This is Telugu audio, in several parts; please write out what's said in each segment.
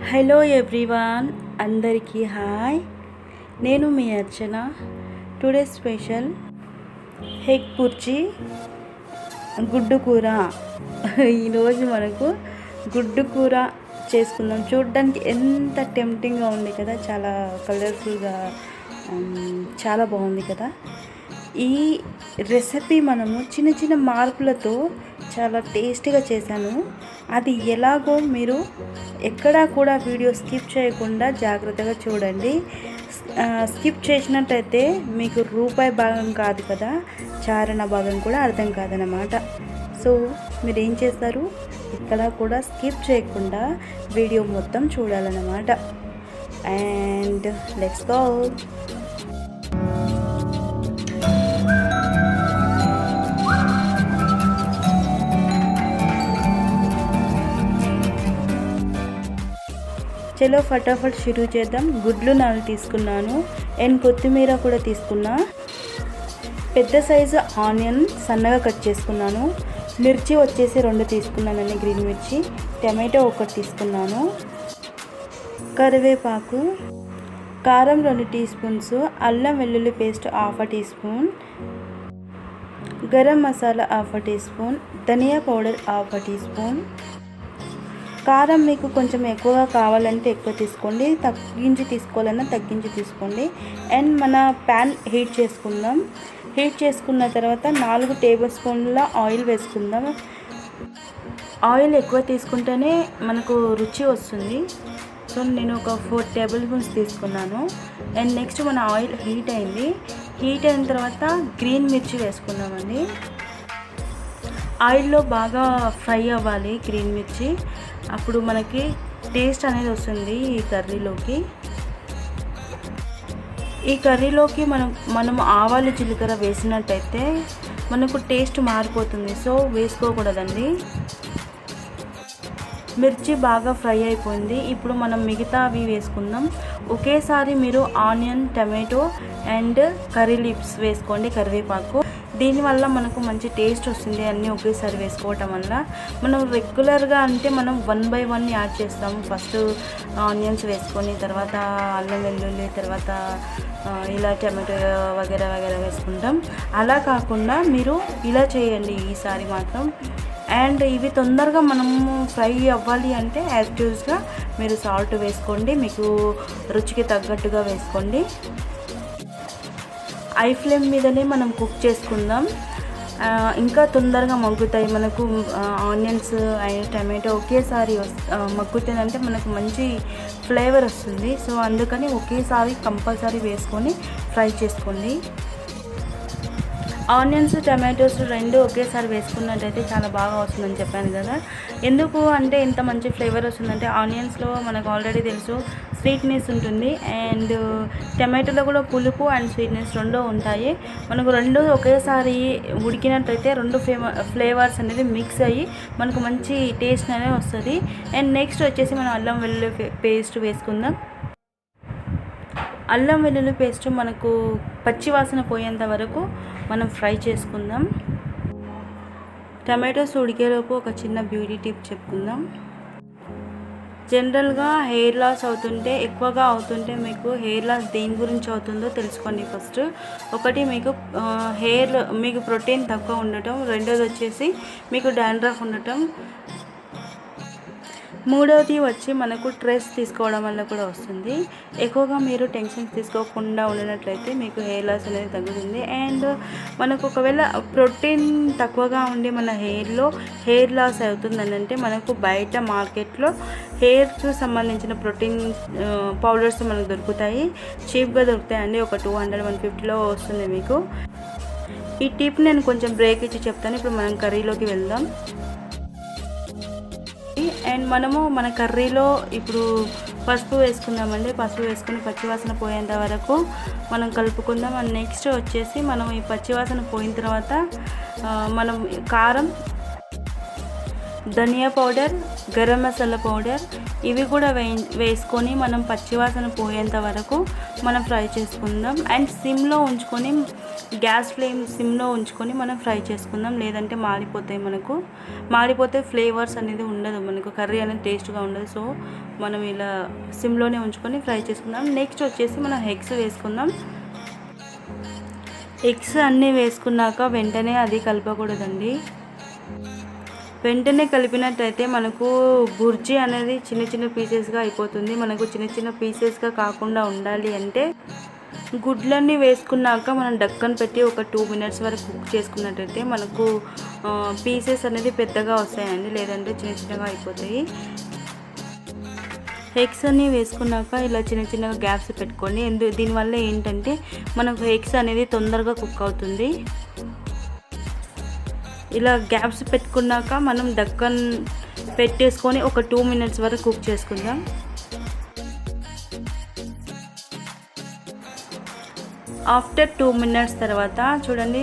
హలో ఎవ్రీవన్, అందరికీ హాయ్. నేను మీ అర్చన. టుడే స్పెషల్ ఎగ్ బుర్జీ, గుడ్డు కూర. ఈరోజు మనకు గుడ్డు కూర చేసుకుందాం. చూడడానికి ఎంత టెంప్టింగ్గా ఉంది కదా, చాలా కలర్ఫుల్గా, చాలా బాగుంది కదా. ఈ రెసిపీ మనము చిన్న చిన్న మార్పులతో చాలా టేస్టీగా చేశాను. అది ఎలాగో మీరు ఎక్కడా కూడా వీడియో స్కిప్ చేయకుండా జాగ్రత్తగా చూడండి. స్కిప్ చేసినట్టయితే మీకు రూపాయి భాగం కాదు కదా, చారణ భాగం కూడా అర్థం కాదనమాట. సో మీరు ఏం చేస్తారు, ఎక్కడా కూడా స్కిప్ చేయకుండా వీడియో మొత్తం చూడాలన్నమాట. And let's go. చలో ఫటాఫట్ షురూ చేద్దాం. గుడ్లు 4 తీసుకున్నాను అండ్ కొత్తిమీర కూడా తీసుకున్నా. పెద్ద సైజు ఆనియన్ సన్నగా కట్ చేసుకున్నాను. మిర్చి వచ్చేసి 2 తీసుకున్నానండి, గ్రీన్ మిర్చి. టమాటో 1 తీసుకున్నాను. కరివేపాకు, కారం 2 టీ స్పూన్స్, అల్లం వెల్లుల్లి paste 1/2 teaspoon, garam masala 1/2 teaspoon, ధనియా పౌడర్ 1/2 టీ స్పూన్. కారం మీకు కొంచెం ఎక్కువగా కావాలంటే ఎక్కువ తీసుకోండి, తగ్గించి తీసుకోవాలన్నా తగ్గించి తీసుకోండి. అండ్ మన ప్యాన్ హీట్ చేసుకుందాం. హీట్ చేసుకున్న తర్వాత 4 టేబుల్ స్పూన్ల ఆయిల్ వేసుకుందాం. ఆయిల్ ఎక్కువ తీసుకుంటేనే మనకు రుచి వస్తుంది. సో నేను ఒక 4 టేబుల్ స్పూన్స్ తీసుకున్నాను. అండ్ నెక్స్ట్ మన ఆయిల్ హీట్ అయింది. హీట్ అయిన తర్వాత గ్రీన్ మిర్చి వేసుకున్నామండి. ఆయిల్లో బాగా ఫ్రై అవ్వాలి గ్రీన్ మిర్చి, అప్పుడు మనకి టేస్ట్ అనేది వస్తుంది ఈ కర్రీలోకి. ఈ కర్రీలోకి మనం ఆవాలు జీలకర్ర వేసినట్టయితే మనకు టేస్ట్ మారిపోతుంది. సో వేసుకోకూడదండి. మిర్చి బాగా ఫ్రై అయిపోయింది. ఇప్పుడు మనం మిగతా అవి వేసుకుందాం. ఒకేసారి మీరు onion, tomato and curry leaves వేసుకోండి, కరివేపాకు. దీనివల్ల మనకు మంచి టేస్ట్ వస్తుంది. అన్నీ ఒకేసారి వేసుకోవటం వల్ల మనం రెగ్యులర్గా అంటే మనం 1 by 1 యాడ్ చేస్తాము. ఫస్ట్ ఆనియన్స్ వేసుకొని తర్వాత అల్లం వెల్లుల్లి, తర్వాత ఇలా టమాటో వగేరా వగేరా వేసుకుంటాం. అలా కాకుండా మీరు ఇలా చేయండి ఈసారి మాత్రం. అండ్ ఇవి తొందరగా మనము ఫ్రై అవ్వాలి అంటే యాజ్ యూజ్గా మీరు సాల్ట్ వేసుకోండి, మీకు రుచికి తగ్గట్టుగా వేసుకోండి. ఐ ఫ్లేమ్ మీదనే మనం కుక్ చేసుకుందాం, ఇంకా తొందరగా మగ్గుతాయి. మనకు ఆనియన్స్ అండ్ టమాటో ఒకేసారి మగ్గుతుందంటే మనకు మంచి ఫ్లేవర్ వస్తుంది. సో అందుకని ఒకేసారి కంపల్సరీ వేసుకొని ఫ్రై చేసుకోండి. ఆనియన్స్, టమాటోస్ 2 ఒకేసారి వేసుకున్నట్టయితే చాలా బాగా వస్తుందని చెప్పాను కదా. ఎందుకు అంటే ఇంత మంచి ఫ్లేవర్ వస్తుందంటే ఆనియన్స్లో మనకు ఆల్రెడీ తెలుసు స్వీట్నెస్ ఉంటుంది, అండ్ టమాటోలో కూడా పులుపు అండ్ స్వీట్నెస్ 2 ఉంటాయి. మనకు 2 ఒకేసారి ఉడికినట్టయితే 2 ఫ్లేవర్స్ అనేది మిక్స్ అయ్యి మనకు మంచి టేస్ట్ అనేది వస్తుంది. అండ్ నెక్స్ట్ వచ్చేసి మనం అల్లం వెల్లుల్లి పేస్ట్ వేసుకుందాం. అల్లం వెల్లుల్లి పేస్ట్ మనకు పచ్చివాసన పోయేంత వరకు మనం ఫ్రై చేసుకుందాం. టమాటోస్ ఉడికేలోపు ఒక చిన్న బ్యూటీ టిప్ చెప్పుకుందాం. జనరల్గా హెయిర్ లాస్ అవుతుంటే, ఎక్కువగా అవుతుంటే మీకు హెయిర్ లాస్ దేని గురించి అవుతుందో తెలుసుకోండి. ఫస్ట్ ఒకటి మీకు ప్రోటీన్ తక్కువ ఉండటం, రెండోది వచ్చేసి మీకు డాండ్రఫ్ ఉండటం, మూడవది వచ్చి మనకు స్ట్రెస్ తీసుకోవడం వల్ల కూడా వస్తుంది. ఎక్కువగా మీరు టెన్షన్స్ తీసుకోకుండా ఉన్నట్లయితే మీకు హెయిర్ లాస్ అనేది తగ్గుతుంది. అండ్ మనకు ఒకవేళ ప్రోటీన్ తక్కువగా ఉండి మన హెయిర్ లాస్ అవుతుందని అంటే మనకు బయట మార్కెట్లో హెయిర్కు సంబంధించిన ప్రోటీన్ పౌడర్స్ మనకు దొరుకుతాయి, చీప్గా దొరుకుతాయండి. ఒక 200-150లో వస్తుంది మీకు. ఈ టిప్ నేను కొంచెం బ్రేక్ ఇచ్చి చెప్తాను. ఇప్పుడు మనం కర్రీలోకి వెళ్దాం. అండ్ మనము మన కర్రీలో ఇప్పుడు పసుపు వేసుకుందామండి. పసుపు వేసుకుని పచ్చివాసన పోయేంత వరకు మనం కలుపుకుందాం. అండ్ నెక్స్ట్ వచ్చేసి మనం ఈ పచ్చివాసన పోయిన తర్వాత మనం కారం, ధనియా పౌడర్, గరం మసాలా పౌడర్ ఇవి కూడా వేసుకొని మనం పచ్చివాసన పోయేంత వరకు మనం ఫ్రై చేసుకుందాం. అండ్ సిమ్లో ఉంచుకొని, గ్యాస్ ఫ్లేమ్ సిమ్లో ఉంచుకొని మనం ఫ్రై చేసుకుందాం, లేదంటే మాడిపోతే ఫ్లేవర్స్ అనేది ఉండదు, మనకు కర్రీ అనేది టేస్ట్గా ఉండదు. సో మనం ఇలా సిమ్లోనే ఉంచుకొని ఫ్రై చేసుకుందాం. నెక్స్ట్ వచ్చేసి మనం ఎగ్స్ వేసుకుందాం. ఎగ్స్ అన్నీ వేసుకున్నాక వెంటనే అది కలపకూడదండి. వెంటనే కలిపినట్టయితే మనకు బుర్జీ అనేది చిన్న చిన్న పీసెస్గా అయిపోతుంది. మనకు చిన్న చిన్న పీసెస్గా కాకుండా ఉండాలి అంటే గుడ్లన్నీ వేసుకున్నాక మనం డక్కన్ పెట్టి ఒక 2 మినిట్స్ వరకు కుక్ చేసుకున్నట్టయితే మనకు పీసెస్ అనేది పెద్దగా వస్తాయండి, లేదంటే చిన్న చిన్నగా అయిపోతాయి. ఎగ్స్ అన్నీ వేసుకున్నాక ఇలా చిన్న చిన్నగా గ్యాప్స్ పెట్టుకోండి. దీనివల్ల ఏంటంటే మనకు ఎగ్స్ అనేది తొందరగా కుక్ అవుతుంది. ఇలా గ్యాప్స్ పెట్టుకున్నాక మనం డక్కన్ పెట్టేసుకొని ఒక 2 మినిట్స్ వరకు కుక్ చేసుకుందాం. ఆఫ్టర్ 2 మినిట్స్ తర్వాత చూడండి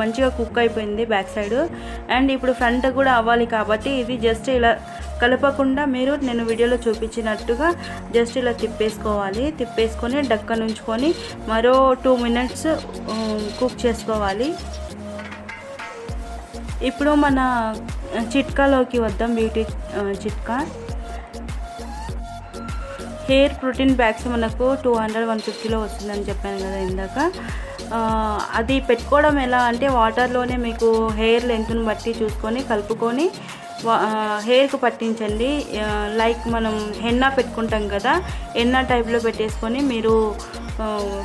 మంచిగా కుక్ అయిపోయింది బ్యాక్ సైడ్. అండ్ ఇప్పుడు ఫ్రంట్ కూడా అవ్వాలి కాబట్టి ఇది జస్ట్ ఇలా కలపకుండా నేను వీడియోలో చూపించినట్టుగా జస్ట్ ఇలా తిప్పేసుకొని డక్కన్ ఉంచుకొని మరో 2 మినిట్స్ కుక్ చేసుకోవాలి. ఇప్పుడు మన చిట్కాలోకి వద్దాం. బ్యూటీ చిట్కా, హెయిర్ ప్రోటీన్ బ్యాగ్స్ మనకు 200-150లో వస్తుందని చెప్పాను కదా ఇందాక. అది పెట్టుకోవడం ఎలా అంటే వాటర్లోనే మీకు హెయిర్ లెంత్ని బట్టి చూసుకొని కలుపుకొని హెయిర్కు పట్టించండి. లైక్ మనం హెన్నా పెట్టుకుంటాం కదా, హెన్నా టైప్లో పెట్టేసుకొని మీరు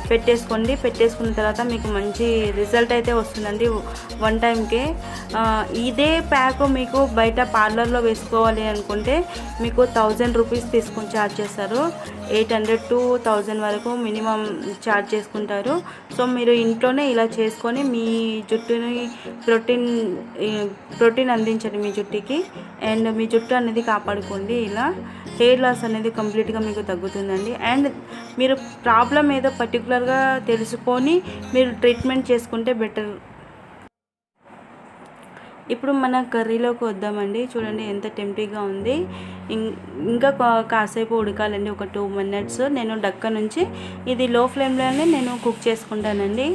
పెట్టేసుకున్న తర్వాత మీకు మంచి రిజల్ట్ అయితే వస్తుందండి 1 టైంకే. ఇదే ప్యాక్ మీకు బయట పార్లర్లో వేసుకోవాలి అనుకుంటే మీకు 1000 రూపీస్ ఛార్జ్ చేస్తారు. 800 to 1000 వరకు మినిమం ఛార్జ్ చేసుకుంటారు. సో మీరు ఇంట్లోనే ఇలా చేసుకొని మీ జుట్టుని ప్రోటీన్ అందించండి మీ జుట్టుకి. అండ్ మీ జుట్టు అనేది కాపాడుకోండి. ఇలా హెయిర్ లాస్ అనేది కంప్లీట్గా మీకు తగ్గుతుందండి. అండ్ మీరు ప్రాబ్లం ఏదో పర్టికులర్గా తెలుసుకొని మీరు ట్రీట్మెంట్ చేసుకుంటే బెటర్. ఇప్పుడు మన కర్రీలోకి వద్దామండి. చూడండి ఎంత టెంప్టింగ్గా ఉంది. ఇంకా కాసేపు ఉడకాలండి, ఒక 2 మినిట్స్. నేను డక్క నుంచి ఇది లో ఫ్లేమ్లోనే నేను కుక్ చేసుకుంటానండి.